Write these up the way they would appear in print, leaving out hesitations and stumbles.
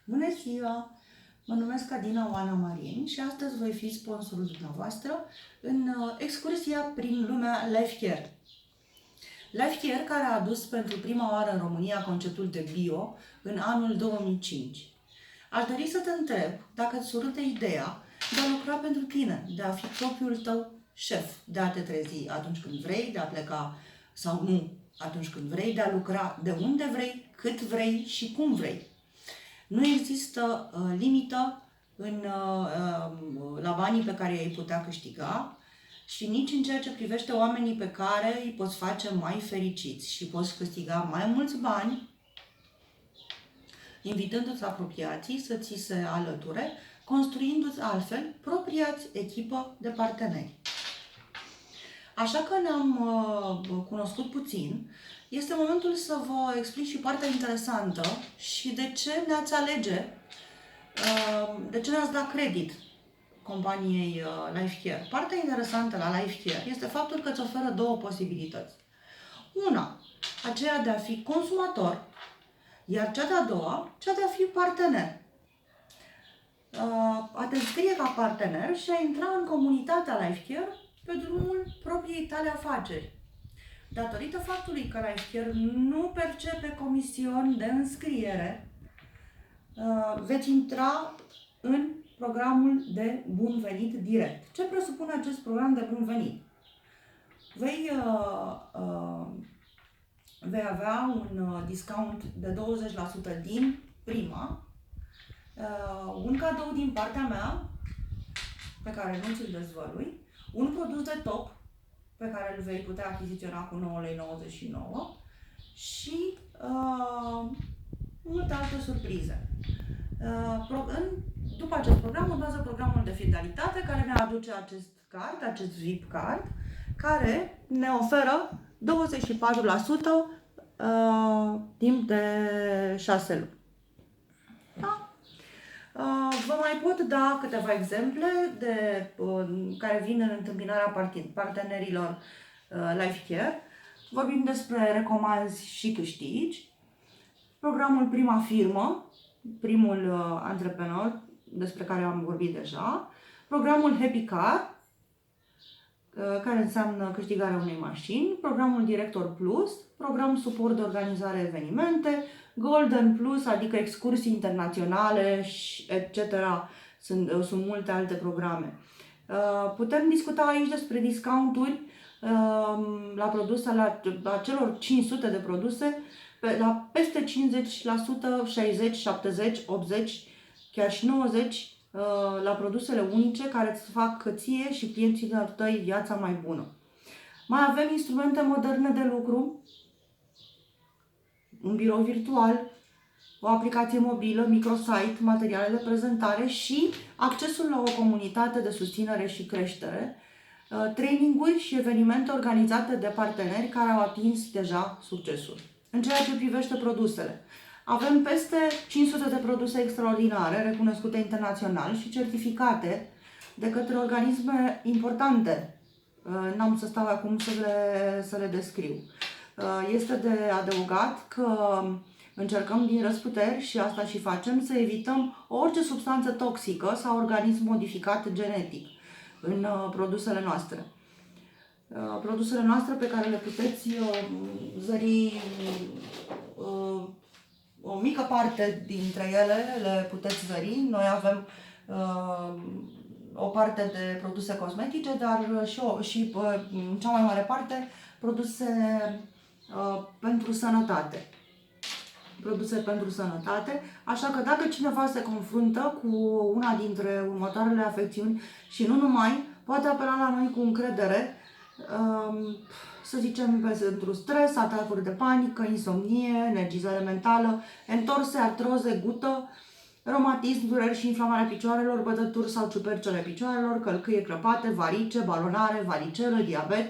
Bună ziua! Mă numesc Adina Oana Marin și astăzi voi fi sponsorul dumneavoastră în excursia prin lumea Life Care. Life Care care a adus pentru prima oară în România conceptul de bio în anul 2005. Aș dori să te întreb dacă îți surâde ideea de a lucra pentru tine, de a fi propriul tău șef, de a te trezi atunci când vrei, de a pleca sau nu atunci când vrei, de a lucra de unde vrei, cât vrei și cum vrei. Nu există limită la banii pe care îi putea câștiga și nici în ceea ce privește oamenii pe care îi poți face mai fericiți și poți câștiga mai mulți bani invitându-ți apropiații să ți se alăture, construindu-ți altfel propria-ți echipă de parteneri. Așa că ne-am cunoscut puțin, este momentul să vă explic și partea interesantă și de ce ne-ați alege, de ce ne-ați dat credit companiei Life Care. Partea interesantă la Life Care este faptul că îți oferă două posibilități. Una, aceea de a fi consumator, iar cea de-a doua, cea de a fi partener. A te înscrie ca partener și a intra în comunitatea Life Care pe drumul propriei tale afaceri. Datorită faptului că Life Care nu percepe comision de înscriere, veți intra în programul de bun venit direct. Ce presupune acest program de bun venit? Vei avea un discount de 20% din prima, un cadou din partea mea, pe care nu ți-l dezvălui, un produs de top, pe care îl vei putea achiziționa cu 9,99 lei și multe alte surprize. După acest program urmează programul de fidelitate care ne aduce acest card, acest VIP card, care ne oferă 24% timp de 6 luni. Da? Vă mai pot da câteva exemple care vin în întâmpinarea partenerilor Life Care. Vorbim despre recomanzi și câștigi, programul Prima Firmă, primul antreprenor despre care am vorbit deja, programul Happy Car, care înseamnă câștigarea unei mașini, programul Director Plus, program suport de organizare evenimente, Golden Plus, adică excursii internaționale, etc. Sunt multe alte programe. Putem discuta aici despre discounturi la produse, la celor 500 de produse, la peste 50%, 60, 70, 80, chiar și 90% la produsele unice care îți fac ție și clienților tăi viața mai bună. Mai avem instrumente moderne de lucru, un birou virtual, o aplicație mobilă, microsite, materiale de prezentare și accesul la o comunitate de susținere și creștere, traininguri și evenimente organizate de parteneri care au atins deja succesul. În ceea ce privește produsele, avem peste 500 de produse extraordinare, recunoscute internațional și certificate de către organisme importante. N-am să stau acum să le descriu. Este de adăugat că încercăm din răsputeri, și asta și facem, să evităm orice substanță toxică sau organism modificat genetic în produsele noastre. Produsele noastre pe care le puteți zări, o mică parte dintre ele le puteți zări. Noi avem o parte de produse cosmetice, dar și în cea mai mare parte produse pentru sănătate. Produse pentru sănătate, așa că dacă cineva se confruntă cu una dintre următoarele afecțiuni și nu numai, poate apela la noi cu încredere, să zicem, pentru stres, atacuri de panică, insomnie, energizare mentală, entorse, artroze, gută, romatism, dureri și inflamarea picioarelor, bătături sau ciupercele picioarelor, călcâie crăpate, varice, balonare, varicelă, diabet,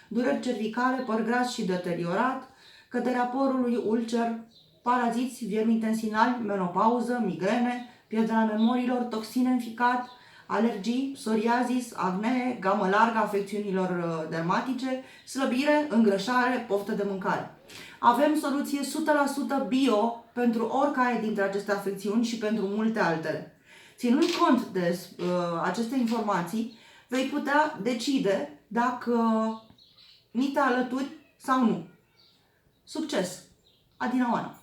dureri cervicale, păr gras și deteriorat, căderea părului, ulcer, paraziți, viermi intestinali, menopauză, migrene, pierderea memoriilor, toxine în ficat, alergii, psoriazis, acne, gamă largă afecțiunilor dermatice, slăbire, îngrășare, poftă de mâncare. Avem soluție 100% bio pentru oricare dintre aceste afecțiuni și pentru multe altele. Ținând cont de aceste informații, vei putea decide dacă ni te alături sau nu. Succes! Adina Oana!